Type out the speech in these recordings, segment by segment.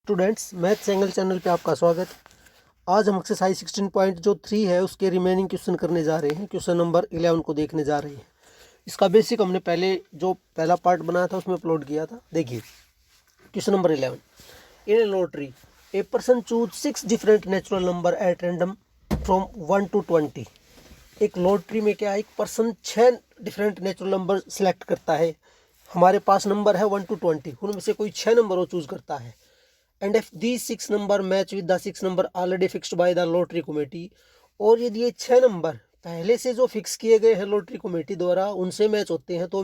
Students math angle channel पे आपका स्वागत। आज हम एक्सरसाइज 16.3 है उसके रिमेनिंग क्वेश्चन करने जा रहे हैं। क्वेश्चन नंबर 11 को देखने जा रहे हैं। इसका बेसिक हमने पहले जो पहला पार्ट बनाया था उसमें अपलोड किया था। देखिए question number 11, in A lottery a person choose 6 different natural number at random from 1 to 20। एक लॉटरी में क्या है, एक person 6 different natural number select करता है। हमारे पास नंबर है 1 to 20, उनमें से कोई 6 नंबर वो चूज करता है। And if these 6 number match with the 6 number already fixed by the lottery committee, और यदि ये 6 नंबर पहले से जो फिक्स किए गए हैं लॉटरी कमेटी द्वारा उनसे मैच होते हैं तो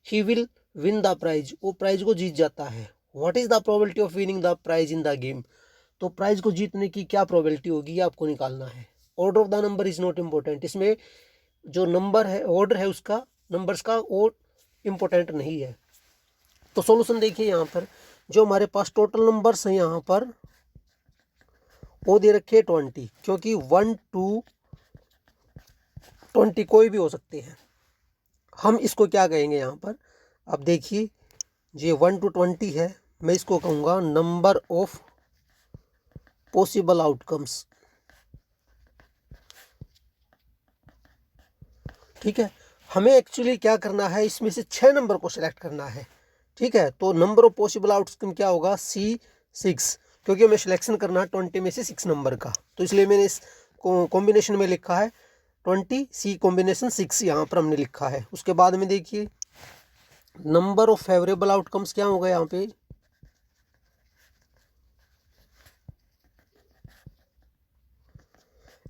he will win the prize, वो प्राइज को जीत जाता है। What is the probability of winning the prize in the game, तो प्राइज को जीतने की क्या प्रोबेबिलिटी होगी ये आपको निकालना है। Order of the number is not important, इसमें जो नंबर है ऑर्डर है उसका नंबर्स का वो इम्पोर्टेंट नहीं है। तो सॉल्यूशन देखिए, यहाँ पर जो हमारे पास टोटल नंबर्स हैं यहाँ पर वो दे रखे 20, क्योंकि 1 to 20 कोई भी हो सकते हैं। हम इसको क्या कहेंगे यहाँ पर, अब देखिए ये 1 to 20 है, मैं इसको कहूँगा नंबर ऑफ पॉसिबल आउटकम्स। ठीक है, हमें एक्चुअली क्या करना है, इसमें से 6 नंबर को सिलेक्ट करना है। ठीक है, तो नंबर ऑफ पॉसिबल आउटकम क्या होगा, C6, क्योंकि हमें सिलेक्शन करना है 20 में से 6 नंबर का, तो इसलिए मैंने इस कॉम्बिनेशन में लिखा है 20 C कॉम्बिनेशन 6, यहाँ पर हमने लिखा है। उसके बाद में देखिए नंबर ऑफ फेवरेबल आउटकम्स क्या होगा यहाँ पे,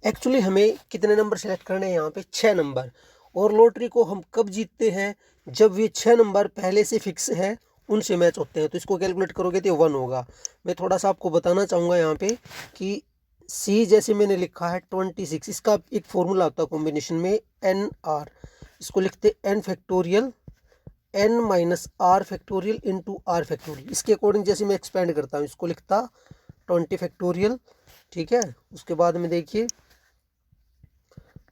एक्चुअली हमें कितने नंबर सेलेक्ट करने हैं यहाँ पे, 6 नंबर। और लॉटरी को हम कब जीतते हैं, जब ये 6 नंबर पहले से फिक्स है उनसे मैच होते हैं, तो इसको कैलकुलेट करोगे तो 1 होगा। मैं थोड़ा सा आपको बताना चाहूँगा यहाँ पे कि C जैसे मैंने लिखा है 26, इसका एक फॉर्मूला होता है कॉम्बिनेशन में NR, इसको लिखते N factorial N minus R factorial into R factorial. इसके अकॉर्डिंग जैसे मैं एक्सपेंड करता हूँ इसको लिखता 20 फैक्टोरियल। ठीक है, उसके बाद में देखिए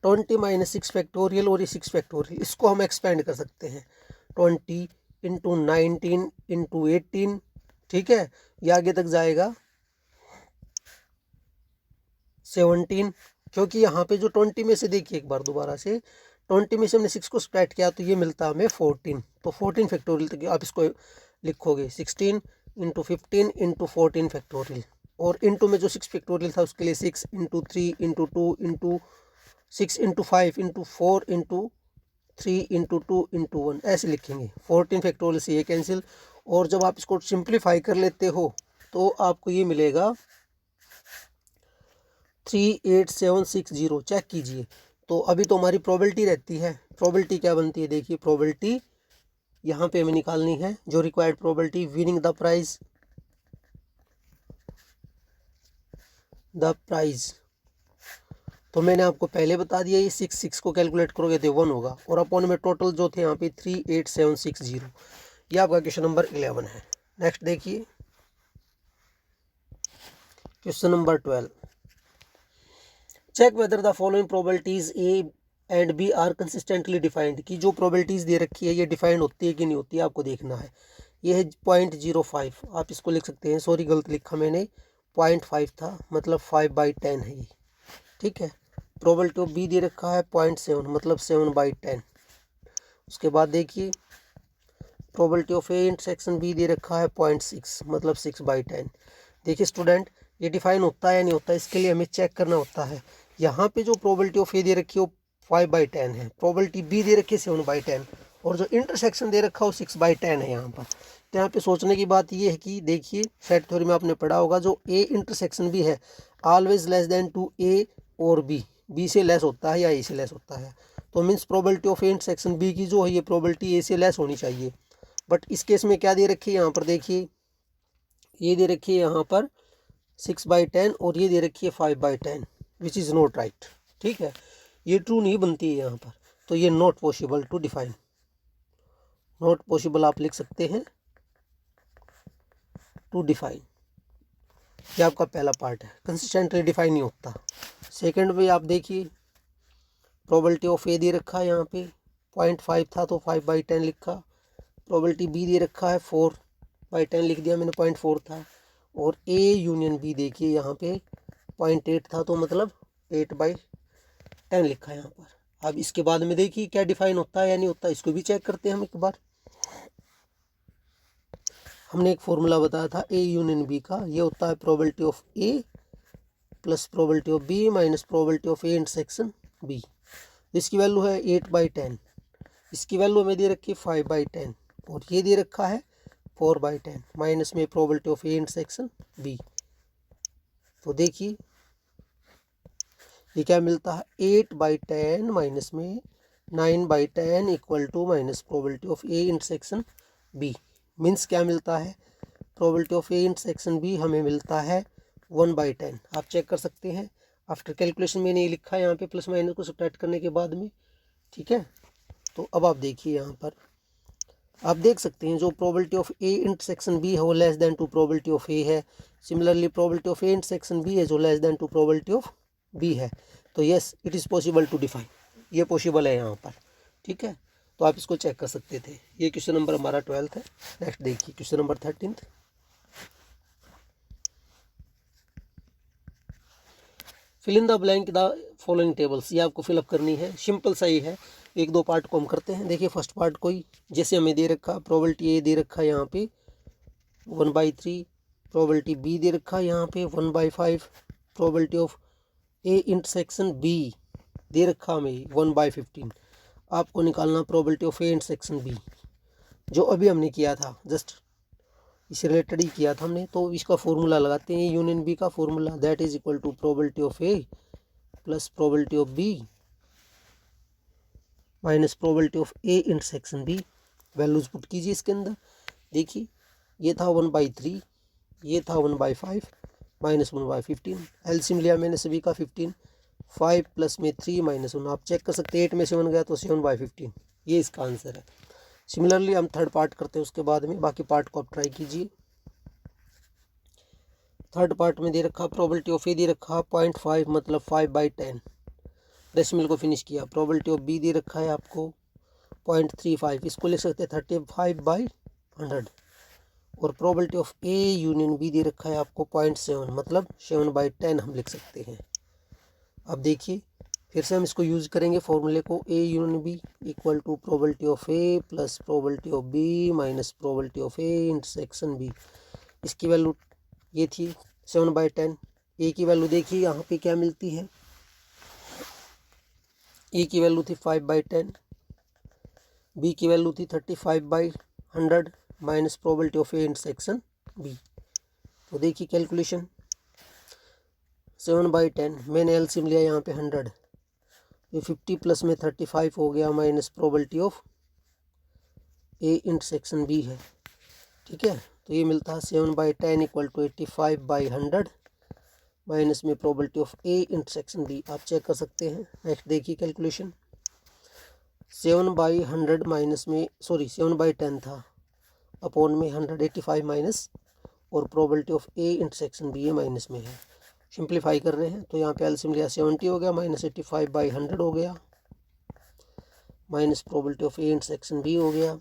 20 माइनस 6 फैक्टोरियल और ये 6 फैक्टोरियल, इसको हम एक्सपेंड कर सकते हैं 20 इंटू 19 इंटू 18। ठीक है, ये आगे तक जाएगा 17, क्योंकि यहाँ पे जो 20 में से देखिए एक बार दोबारा से 20 में से हमने 6 को स्प्लिट किया तो ये मिलता हमें 14, तो 14 फैक्टोरियल तक आप इसको लिखोगे 16 इंटू 15 इंटू 14 फैक्टोरियल, और इंटू में जो 6 फैक्टोरियल था उसके लिए 6 into 3 into 2 into 6 into 5 into 4 into 3 into 2 into 1 ऐसे लिखेंगे। 14 फैक्टोरियल से ये कैंसिल, और जब आप इसको सिंप्लीफाई कर लेते हो तो आपको ये मिलेगा 38760। चेक कीजिए, तो अभी तो हमारी प्रोबेबिलिटी रहती है। प्रोबेबिलिटी क्या बनती है, देखिए प्रोबेबिलिटी यहाँ पे हमें निकालनी है, जो required probability winning the prize, तो मैंने आपको पहले बता दिया ये 6 को कैलकुलेट करोगे तो 1 होगा, और अपॉन में टोटल जो थे यहाँ पे 38760। ये आपका क्वेश्चन नंबर 11 है। नेक्स्ट देखिए question number 12, check whether the following probabilities A and B are consistently defined, की जो प्रोबेबिलिटीज दे रखी है ये डिफाइंड होती है कि नहीं होती है, आपको देखना है। ये है 0.05, आप इसको लिख सकते हैं, सॉरी गलत लिखा मैंने, 0.5 था, मतलब 5/10 है ये। ठीक है, प्रोबेबिलिटी ऑफ B दे रखा है 0.7, मतलब 7/10। उसके बाद देखिए probability of A intersection B दे रखा है 0.6, मतलब 6/10। देखिए स्टूडेंट, ये डिफाइन होता है या नहीं होता है, इसके लिए हमें चेक करना होता है। यहाँ पे जो प्रोबेबिलिटी ऑफ A दे रखी है वो 5/10 है, प्रोबेबिलिटी B दे रखी है 7/10, और जो इंटरसेक्शन दे रखा है वो 6/10 है यहाँ पर। तो यहाँ पे सोचने की बात ये है कि देखिए सेट थ्योरी में आपने पढ़ा होगा, जो A इंटरसेक्शन भी है always less than to A और B से लेस होता है या A से लेस होता है, तो means probability of A intersection B की जो है ये प्रोबेबिलिटी A से लेस होनी चाहिए। बट इस केस में क्या दे रखी है यहाँ पर, देखिए ये दे रखी है यहाँ पर 6/10 और ये दे रखी है 5/10, विच इज़ नॉट राइट। ठीक है, ये ट्रू नहीं बनती है यहाँ पर, तो ये not possible to define, not possible आप लिख सकते हैं टू डिफाइन। ये आपका पहला पार्ट है, कंसिस्टेंटली डिफाइन नहीं होता। सेकंड में आप देखिए प्रोबेबिलिटी ऑफ ए दे रखा है यहाँ पे 0.5 था तो 5/10 लिखा, प्रोबेबिलिटी बी दे रखा है 4/10 लिख दिया मैंने, 0.4 था, और ए यूनियन बी देखिए यहाँ पे 0.8 था, तो मतलब 8/10 लिखा है यहाँ पर। अब इसके बाद में देखिए क्या डिफाइन होता है या नहीं होता, इसको भी चेक करते हैं हम एक बार। हमने एक फॉर्मूला बताया था ए यूनियन बी का, ये होता है probability of A plus probability of B minus probability of A intersection B. इसकी वैल्यू है 8/10, इसकी वैल्यू हमें दे रखी है 5/10 और ये दे रखा है 4/10 माइनस में probability of A intersection B. तो देखिए ये क्या मिलता है, 8/10 माइनस में 9/10 equal to minus probability of A intersection B. Means क्या मिलता है, probability of A intersection B हमें मिलता है 1/10। आप चेक कर सकते हैं, आफ्टर कैलकुलेशन मैंने ये लिखा है यहाँ पे प्लस माइनस को सब्ट्रैक्ट करने के बाद में, ठीक है। तो अब आप देखिए यहाँ पर आप देख सकते हैं जो probability of A intersection B है वो less than to probability of A है। Similarly probability of A intersection B है जो less than to probability of B है। तो yes it is possible to define, ये पॉसिबल है यहाँ पर, ठीक है। तो आप इसको चेक कर सकते थे। ये क्वेश्चन नंबर हमारा 12th है। नेक्स्ट देखिए question number 13th। Fill in the blank the following tables, ये आपको फिलअप करनी है, सिंपल सा ही है। एक दो पार्ट को हम करते हैं। देखिए फर्स्ट पार्ट कोई जैसे हमें दे रखा प्रोबेबिलिटी ए दे रखा है यहाँ पे 1/3, प्रोबेबिलिटी बी दे रखा है यहाँ पे 1/5, probability of A intersection B दे रखा हमें 1/15। आपको निकालना probability of A intersection B, जो अभी हमने किया था, जस्ट इससे रिलेटेड ही किया था हमने। तो इसका फॉर्मूला लगाते हैं, यूनियन बी का formula, that is equal to probability of A plus probability of B minus probability of A intersection B. Values put कीजिए इसके अंदर। देखिए ये था 1/3, ये था 1/5 माइनस 1/15। एलसीएम लिया मैंने सभी का 15, 5 प्लस में 3 माइनस 1। आप चेक कर सकते हैं 8 में से 1 गया तो 7/15, ये इसका आंसर है। सिमिलरली हम थर्ड पार्ट करते हैं उसके बाद में, बाकी पार्ट को आप ट्राई कीजिए। थर्ड पार्ट में दे रखा प्रोबेबिलिटी ऑफ ए दे रखा 0.5 मतलब 5/10, डेसिमल को फिनिश किया। प्रोबेबिलिटी ऑफ बी दे रखा है आपको 0.35, इसको लिख सकते हैं 35/100। और probability of A union B दे रखा है आपको 0.7 मतलब 7/10 हम लिख सकते हैं। अब देखिए फिर से हम इसको यूज़ करेंगे फॉर्मूले को, A union B equal to probability of A plus probability of B minus probability of A intersection B. इसकी वैल्यू ये थी 7/10। ए की वैल्यू देखिए यहाँ पे क्या मिलती है, ए की वैल्यू थी 5/10, बी की वैल्यू थी 35/100 minus probability of A intersection B. तो देखिए कैलकुलेशन 7/10, मैंने एलसीएम लिया यहाँ पे 100, ये 50 प्लस में 35 हो गया minus probability of A intersection B है, ठीक है। तो ये मिलता है 7/10 इक्वल टू 85/100 माइनस में probability of A intersection B. आप चेक कर सकते हैं। नेक्स्ट देखिए कैलकुलेशन 7/100 माइनस में 7/10 था अपॉन में 185 माइनस और probability of A intersection B A minus में है। सिंप्लीफाई कर रहे हैं तो यहाँ पे एलसीएम लिया 70 हो गया माइनस 85/100 हो गया minus probability of A intersection B हो गया।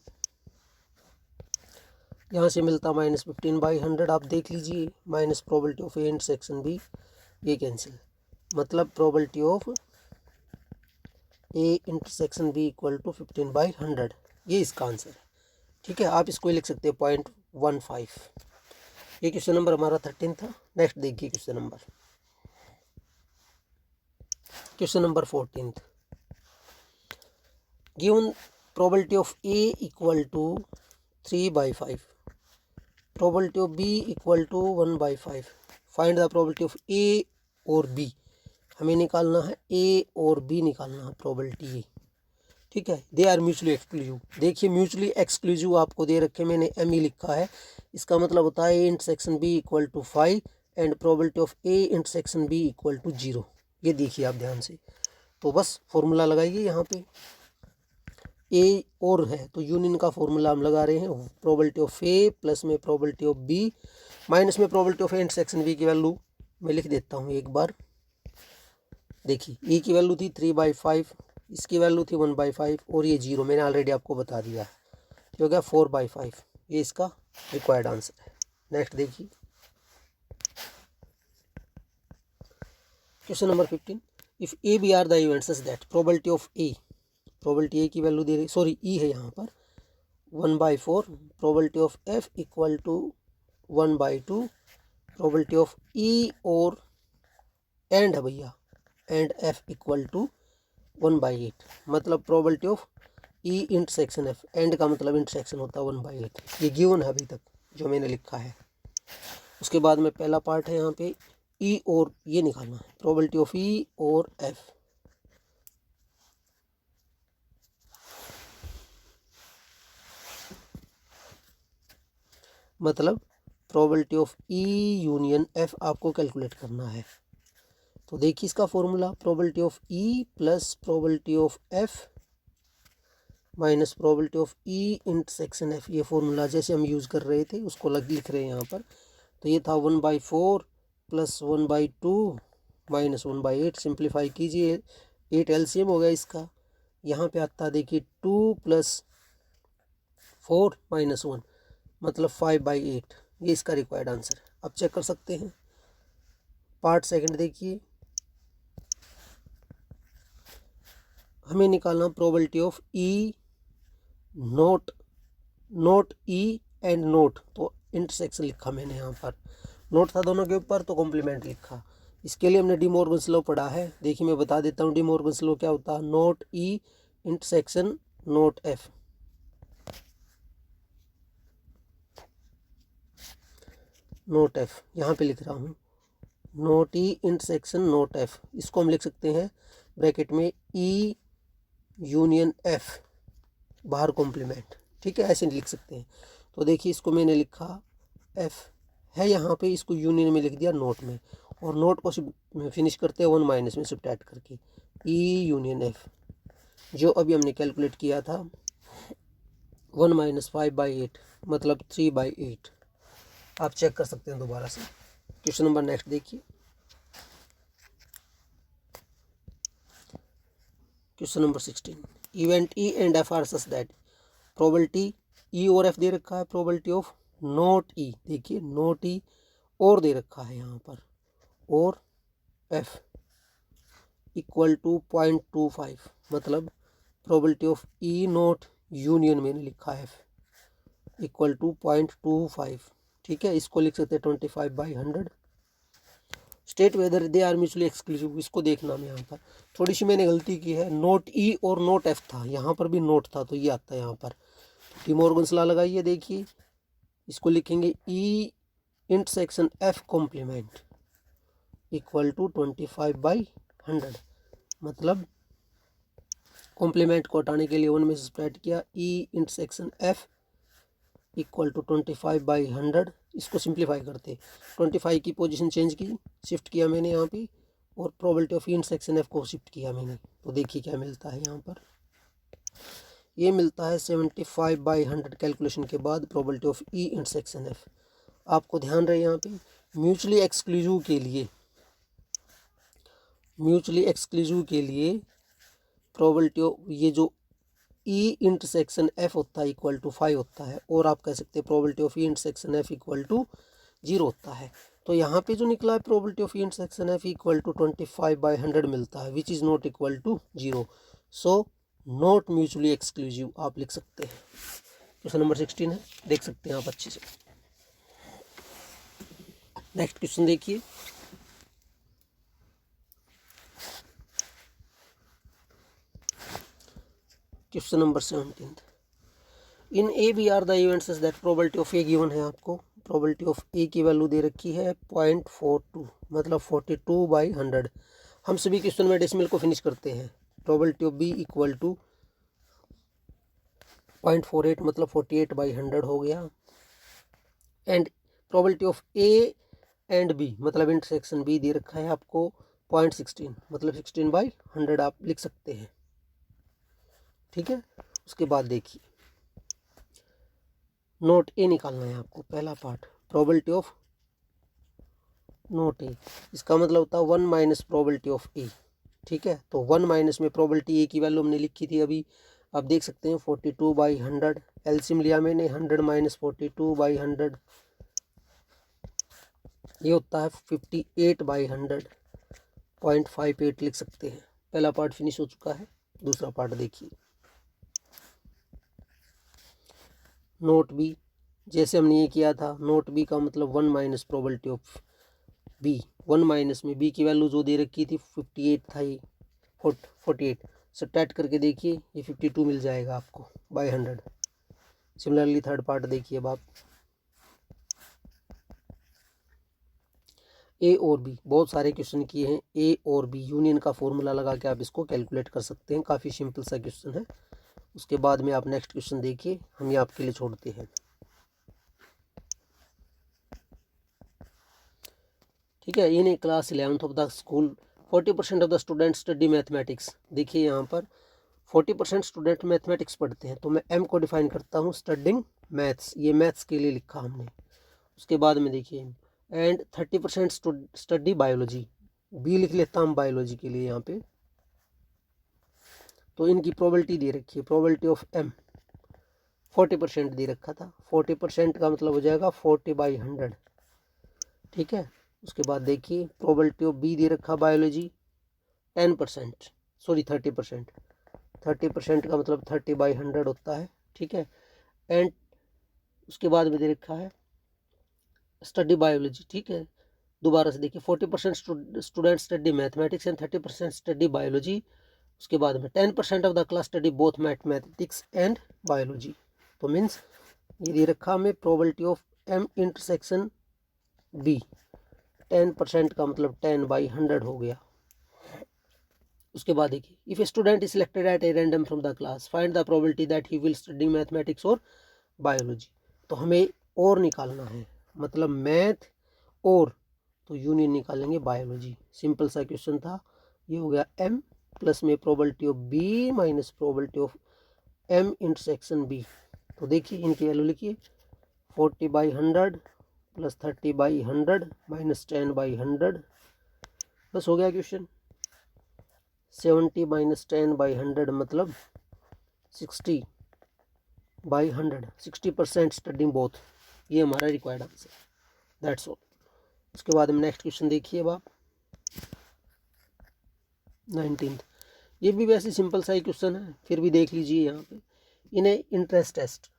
यहाँ से मिलता माइनस 15/100, आप देख लीजिए minus probability of A intersection B, ये कैंसिल, मतलब probability of A intersection B equal to 15/100, ये इसका आंसर है, ठीक है। आप इसको लिख सकते हैं 0.15। ये क्वेश्चन नंबर हमारा 13 था। नेक्स्ट देखिए question number 14। Given probability of A equal to 3/5, probability of B equal to 1/5। Find the probability of A और बी, हमें निकालना है ए और बी निकालना है प्रोबेबिलिटी ए, ठीक है। They are mutually exclusive. देखिए म्यूचुअली एक्सक्लूसिव आपको दे रखे, मैंने एम ई लिखा है, इसका मतलब होता है A intersection B equal to 5 and probability of A intersection B equal to 0। ये देखिए आप ध्यान से, तो बस फॉर्मूला लगाइए यहाँ पे, ए और है तो यूनियन का फॉर्मूला हम लगा रहे हैं, प्रोबेबिलिटी ऑफ ए प्लस में प्रोबेबिलिटी ऑफ बी माइनस में probability of A intersection B की वैल्यू मैं लिख देता हूँ एक बार। देखिए ए की वैल्यू थी 3/5, इसकी वैल्यू थी 1/5 और ये 0 मैंने ऑलरेडी आपको बता दिया है, ये हो गया 4/5। ये इसका रिक्वायर्ड आंसर है। नेक्स्ट देखिए question number 15, if A B are the events that probability of A, probability A की वैल्यू दे रही, सॉरी ई है यहाँ पर 1/4, probability of F equal to 1/2, probability of E और एंड है भैया, एंड एफ इक्वल टू 1/8, मतलब probability of E intersection F, and का मतलब इंटरसेक्शन होता है 1/8। ये गिवन है अभी तक जो मैंने लिखा है। उसके बाद में पहला पार्ट है यहाँ पे ई और ये निकालना है, प्रोबेबिलिटी ऑफ ई और एफ, मतलब probability of E union F आपको कैलकुलेट करना है। तो देखिए इसका formula, probability of E plus probability of F minus probability of E intersection F, ये फॉर्मूला जैसे हम यूज़ कर रहे थे उसको लिख रहे हैं यहाँ पर। तो ये था 1/4 प्लस 1/2 माइनस 1/8, सिंप्लीफाई कीजिए, 8 एलसीएम हो गया इसका। यहाँ पे आता है देखिए 2 + 4 - 1, मतलब 5/8, ये इसका रिक्वायर्ड आंसर है। अब चेक कर सकते हैं। पार्ट सेकंड देखिए, हमें निकालना probability of E note E and note, तो इंटरसेक्शन लिखा मैंने यहाँ पर, नोट था दोनों के ऊपर तो कॉम्प्लीमेंट लिखा। इसके लिए हमने डी मॉर्गन्स लॉ पढ़ा है, देखिए मैं बता देता हूँ डी मॉर्गन्स लॉ क्या होता है। Note E intersection note F, note F यहाँ पे लिख रहा हूँ, note E intersection note F, इसको हम लिख सकते हैं ब्रैकेट में ई यूनियन एफ बाहर कॉम्प्लीमेंट, ठीक है, ऐसे लिख सकते हैं। तो देखिए इसको मैंने लिखा एफ है यहाँ पे, इसको यूनियन में लिख दिया नोट में, और नोट को फिनिश करते हैं 1 माइनस में सब्ट्रैक्ट करके, ई यूनियन एफ, जो अभी हमने कैलकुलेट किया था 1 - 5/8, मतलब 3/8। आप चेक कर सकते हैं दोबारा से। क्वेश्चन नंबर नेक्स्ट देखिए, question number 16, event E and F are such that, probability E और एफ दे रखा है, प्रोबेबिलिटी ऑफ नोट ई, देखिए नोट ई और दे रखा है यहाँ पर, और एफ इक्वल टू 0.25, मतलब probability of E note union मैंने लिखा है एफ इक्वल टू 0.25, ठीक है, इसको लिख सकते हैं 25/100। State whether they are mutually exclusive, इसको देखना मैं यहाँ पर थोड़ी सी मैंने गलती की है, नोट ई और नोट एफ था, यहाँ पर भी नोट था तो ये आता है यहाँ पर। डी मॉर्गन्स लॉ लगाइए, देखिए इसको लिखेंगे E intersection F complement equal to 25/100, मतलब कॉम्प्लीमेंट को हटाने के लिए 1 में सब्ट्रैक्ट किया, E intersection F equal to 25/100, इसको सिंप्लीफाई करते 25 की पोजीशन चेंज की, शिफ्ट किया मैंने यहाँ पे, और probability of E intersection F को शिफ्ट किया मैंने, तो देखिए क्या मिलता है यहाँ पर, ये मिलता है 75/100 कैलकुलेशन के बाद probability of E intersection F. आपको ध्यान रहे यहाँ पे म्यूचुअली एक्सक्लूसिव के लिए प्रोबेबिलिटी ऑफ ये जो ई इंटरसेक्शन एफ होता है इक्वल टू 5 होता है, और आप कह सकते हैं probability of E intersection F equal to 0 होता है। तो यहाँ पे जो निकला है probability of E intersection F equal to 25/100 मिलता है, which is not equal to 0, so not mutually exclusive आप लिख सकते हैं। क्वेश्चन नंबर 16 है, देख सकते हैं आप अच्छे से। नेक्स्ट क्वेश्चन देखिए, question number 17, in A B are the events that probability of A given है आपको, प्रोबेबिलिटी ऑफ ए की वैल्यू दे रखी है 0.42, मतलब 42/100। हम सभी क्वेश्चन में डेसिमल को फिनिश करते हैं। Probability of B equal to 0.48, मतलब 48/100 हो गया, and probability of A and B, मतलब इंटरसेक्शन बी दे रखा है आपको 0.16, मतलब 16/100 आप लिख सकते हैं, ठीक है। उसके बाद देखिए नोट ए निकालना है आपको, पहला पार्ट प्रोबेबिलिटी ऑफ नोट ए, इसका मतलब होता है 1 माइनस प्रोबेबिलिटी ऑफ ए, ठीक है। तो 1 माइनस में प्रोबेबिलिटी ए की वैल्यू हमने लिखी थी अभी, आप देख सकते हैं 42/100, एलसीएम लिया मैंने 100 माइनस 42/100, ये होता है 58/100, 0.58 लिख सकते हैं। पहला पार्ट फिनिश हो चुका है, दूसरा पार्ट देखिए। नोट बी, जैसे हमने ये किया था, नोट बी का मतलब 1 minus probability of B. 1 minus में बी की वैल्यू जो दे रखी थी 58 था, ये 48 सब्ट्रैक्ट करके देखिए, ये 52 मिल जाएगा आपको बाय 100। सिमिलरली थर्ड पार्ट देखिए अब आप। ए और बी, बहुत सारे क्वेश्चन किए हैं। ए और बी यूनियन का फॉर्मूला लगा के आप इसको कैलकुलेट कर सकते हैं, काफ़ी सिंपल सा क्वेश्चन है। उसके बाद में आप नेक्स्ट क्वेश्चन देखिए, हम ये आपके लिए छोड़ते हैं। ठीक है, in class 11th of the school 40% of the student study mathematics. देखिए यहाँ पर 40% स्टूडेंट मैथमेटिक्स पढ़ते हैं, तो मैं एम को डिफाइन करता हूँ स्टडिंग मैथ्स, ये मैथ्स के लिए लिखा हमने। उसके बाद में देखिए एंड 30% स्टडी बायोलॉजी, बी लिख लेता हूँ बायोलॉजी के लिए यहाँ पे। तो इनकी प्रोबेबिलिटी दे रखी है, प्रोबेबिलिटी ऑफ एम 40% दे रखा था। 40% का मतलब हो जाएगा 40/100। ठीक है, उसके बाद देखिए प्रोबेबिलिटी ऑफ बी दे रखा बायोलॉजी 10%, सॉरी 30%। 30% का मतलब 30/100 होता है। ठीक है, एंड उसके बाद में दे रखा है स्टडी बायोलॉजी। ठीक है, दोबारा से देखिए 40% student study mathematics and 30% study biology. उसके बाद में 10% of the class study both mathematics and biology. तो मीन्स ये दे रखा हमें probability of M intersection B, 10% का मतलब 10/100 हो गया। उसके बाद देखिए if a student is selected at a random from the class find the probability that he will study mathematics और बायोलॉजी। तो हमें और निकालना है, मतलब मैथ और, तो यूनियन निकालेंगे बायोलॉजी। सिंपल सा क्वेश्चन था, ये हो गया एम प्लस में probability of B minus probability of M intersection B. तो देखिए इनकी वैल्यू लिखिए 40/100 प्लस 30/100 माइनस 10/100, बस हो गया क्वेश्चन। 70 माइनस 10/100 मतलब 60/100, 60% स्टडिंग बोथ, ये हमारा रिक्वायर्ड आंसर, दैट्स ऑल। उसके बाद में नेक्स्ट क्वेश्चन देखिए अब आप 19th। ये भी वैसे सिंपल सा ही क्वेश्चन है, फिर भी देख लीजिए यहाँ पे। इन्हें interest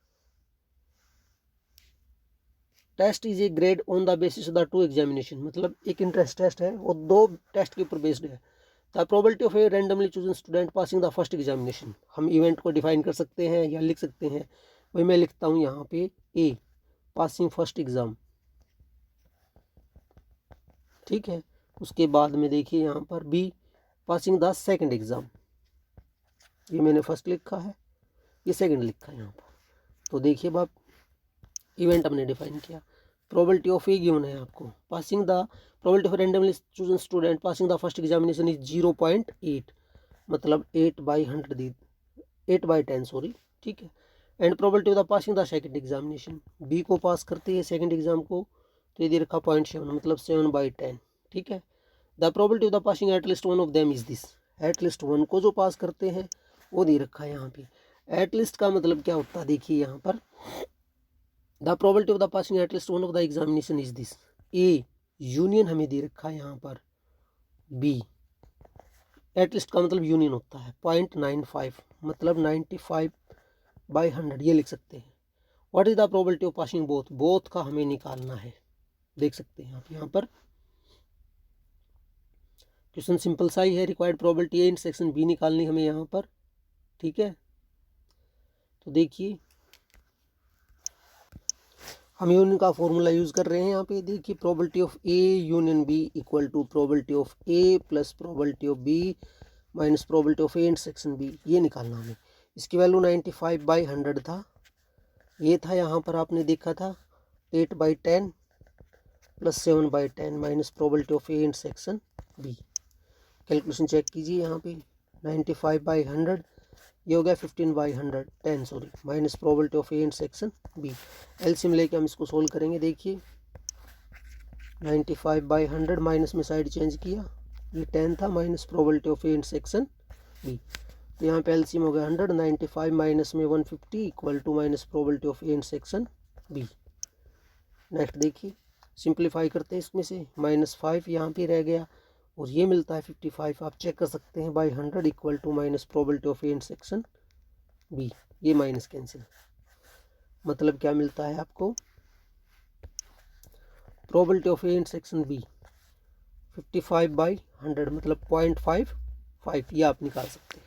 test is a grade on the basis of the 2 examination, मतलब एक इंटरेस्ट टेस्ट है और 2 टेस्ट के ऊपर बेस्ड है। The probability of A randomly chosen student passing the first examination, हम इवेंट को डिफाइन कर सकते हैं या लिख सकते हैं, वही मैं लिखता हूँ यहाँ पे ए पासिंग फर्स्ट एग्जाम। ठीक है, उसके बाद में देखिए यहाँ पर be passing the second exam, ये मैंने फर्स्ट लिखा है, ये सेकंड लिखा है यहाँ पर। तो देखिए अब इवेंट हमने डिफाइन किया, प्रोबेबिलिटी ऑफ ए गिवन है आपको, passing the probability of randomly chosen student passing the first examination is 0.8, मतलब 8/10 सॉरी। ठीक है, and probability of the passing the second examination, B को पास करते हैं सेकंड एग्जाम को, तो ये दे रखा 0.7 मतलब 7/10। ठीक है, the probability of the passing at least one of them is this, at least one को जो पास करते हैं वो दे रखा है यहाँ पे। एट लीस्ट का मतलब क्या होता है, देखिए यहाँ पर the probability of the passing at least one of the examination is this, A union हमें दे रखा है यहाँ पर बी, एट लीस्ट का मतलब यूनियन होता है 0.95 मतलब 95/100, ये लिख सकते हैं। What is the probability of passing both, both का हमें निकालना है, देख सकते हैं आप यहाँ पर। क्वेश्चन सिंपल सा ही है, required probability A intersection B निकालनी हमें यहाँ पर। ठीक है, तो देखिए हम यूनियन का फॉर्मूला यूज कर रहे हैं यहाँ पे। देखिए probability of A union B equal to probability of A plus probability of B minus probability of A intersection B, ये निकालना हमें। इसकी वैल्यू 95/100 था, ये था यहाँ पर आपने देखा था 8/10 plus 7/10 minus probability of A intersection B. Calculation check कीजिए यहाँ पे, 95/100 ये हो गया 15/110 sorry, minus probability of A intersection B. LCM लेके हम इसको सोल्व करेंगे। देखिए 95/100 माइनस में साइड चेंज किया, ये 10 था minus probability of A intersection B, तो यहाँ पे एलसीएम हो गया 100, 95 माइनस में 150 equal to minus probability of A intersection B. Next देखिए सिंप्लीफाई करते हैं इसमें से, -5 यहाँ पे रह गया और ये मिलता है 55। आप चेक कर सकते हैं by 100 equal to minus probability of A intersection B. ये माइनस कैंसिल, मतलब क्या मिलता है आपको, probability of A intersection B 55/100 मतलब 0.55, ये आप निकाल सकते हैं।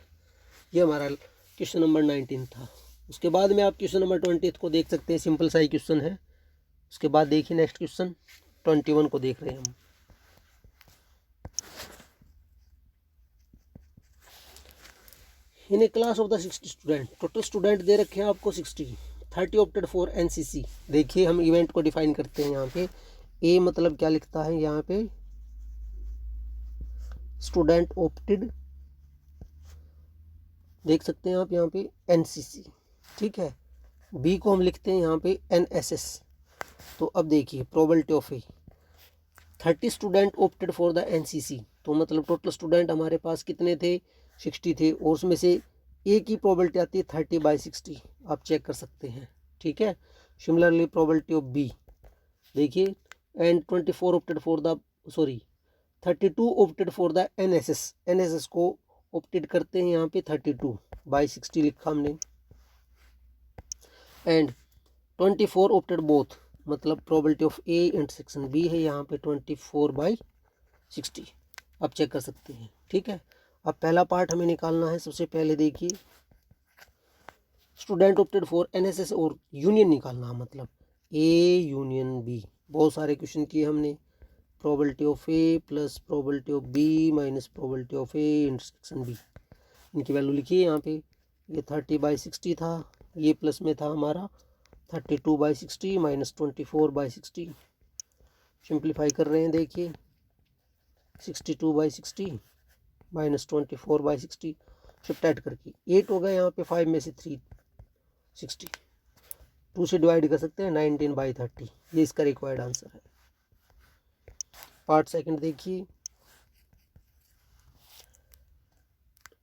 ये हमारा क्वेश्चन नंबर 19 था। उसके बाद में आप क्वेश्चन नंबर 20 को देख सकते हैं, सिंपल सा ही क्वेश्चन है। उसके बाद देखिए नेक्स्ट क्वेश्चन 21 को देख रहे हैं हम। In a class of the 60 student, total student दे रखे हैं आपको 60, 30 ऑप्टेड फॉर एनसीसी। देखिए हम इवेंट को डिफाइन करते हैं यहाँ पे। ए मतलब क्या लिखता है यहाँ पे, स्टूडेंट ऑप्टेड, देख सकते हैं आप यहाँ पे एनसीसी, ठीक है। बी को हम लिखते हैं यहाँ पे एनएसएस। तो अब देखिए probability of A, 30 student opted for the NCC, तो मतलब टोटल स्टूडेंट हमारे पास कितने थे, 60 थे, और उसमें से ए की प्रोबेबिलिटी आती है 30/60, आप चेक कर सकते हैं, ठीक है। सिमिलरली प्रोबेबिलिटी ऑफ बी देखिए, and 24 opted for the 32 opted for the NSS, NSS को ऑप्टेड करते हैं यहाँ पे 32/60 लिखा हमने, एंड 24 ऑप्टेड बोथ, मतलब probability of A intersection B है यहाँ पे 24/60, आप चेक कर सकते हैं, ठीक है। अब पहला पार्ट हमें निकालना है। सबसे पहले देखिए स्टूडेंट ऑप्टेड फॉर एनएसएस और यूनियन निकालना, मतलब ए यूनियन बी। बहुत सारे क्वेश्चन किए हमने, probability of A plus probability of B minus probability of A intersection B, इनकी वैल्यू लिखिए यहाँ पे। ये 30/60 था, ये प्लस में था हमारा 32/60 माइनस 24/60, सिंप्लीफाई कर रहे हैं देखिए, 62/60 माइनस 24/60 सब्ट्रैक्ट करके 8 हो गया यहाँ पे, 5 में से 3 60, 2 से डिवाइड कर सकते हैं 19/30, ये इसका रिक्वायर्ड आंसर है। पार्ट सेकंड देखिए,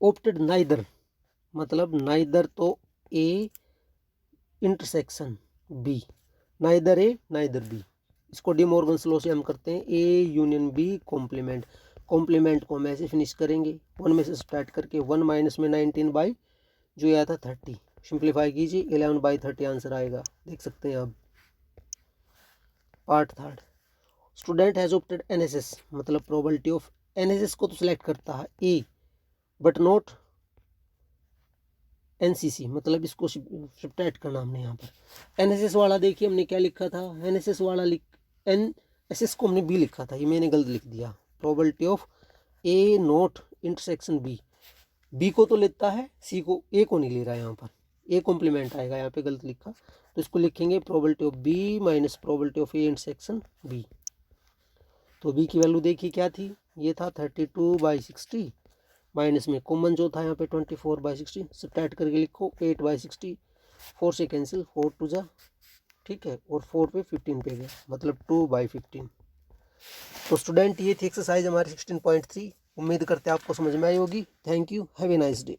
ऑप्टेड नाइदर, मतलब नाइदर तो A intersection B, neither A neither B, इसको डी मॉर्गन्स लॉ से हम करते हैं A union B complement. Complement को हम ऐसे फिनिश करेंगे, 1 में से स्टार्ट करके 1 माइनस में 19 बाई जो आया था 30, सिंप्लीफाई कीजिए 11/30 आंसर आएगा, देख सकते हैं आप। Part third, student has opted NSS, मतलब प्रोबेबिलिटी ऑफ एनएसएस को तो सिलेक्ट करता है ए बट नॉट एनसीसी, मतलब इसको सब्ट्रैक्ट करना हमने यहाँ पर। एनएसएस वाला देखिए हमने क्या लिखा था, एनएसएस वाला एनएसएस को हमने बी लिखा था, ये मैंने गलत लिख दिया। Probability of A not intersection B, B को तो लेता है, सी को, ए को नहीं ले रहा है यहाँ पर, ए कॉम्प्लीमेंट आएगा, यहाँ पे गलत लिखा, तो इसको लिखेंगे probability of B minus probability of A intersection B. तो बी की वैल्यू देखिए क्या थी, ये था 32/60, माइनस में कॉमन जो था यहाँ पे 24/60, सब्ट्रैक्ट करके लिखो 8/60, 4 से कैंसिल, 4 टू जा, ठीक है, और 4 पे 15 पे गया, मतलब 2/15। तो स्टूडेंट ये थी एक्सरसाइज हमारी 16.3। उम्मीद करते हैं आपको समझ में आई होगी। Thank you, have a nice day.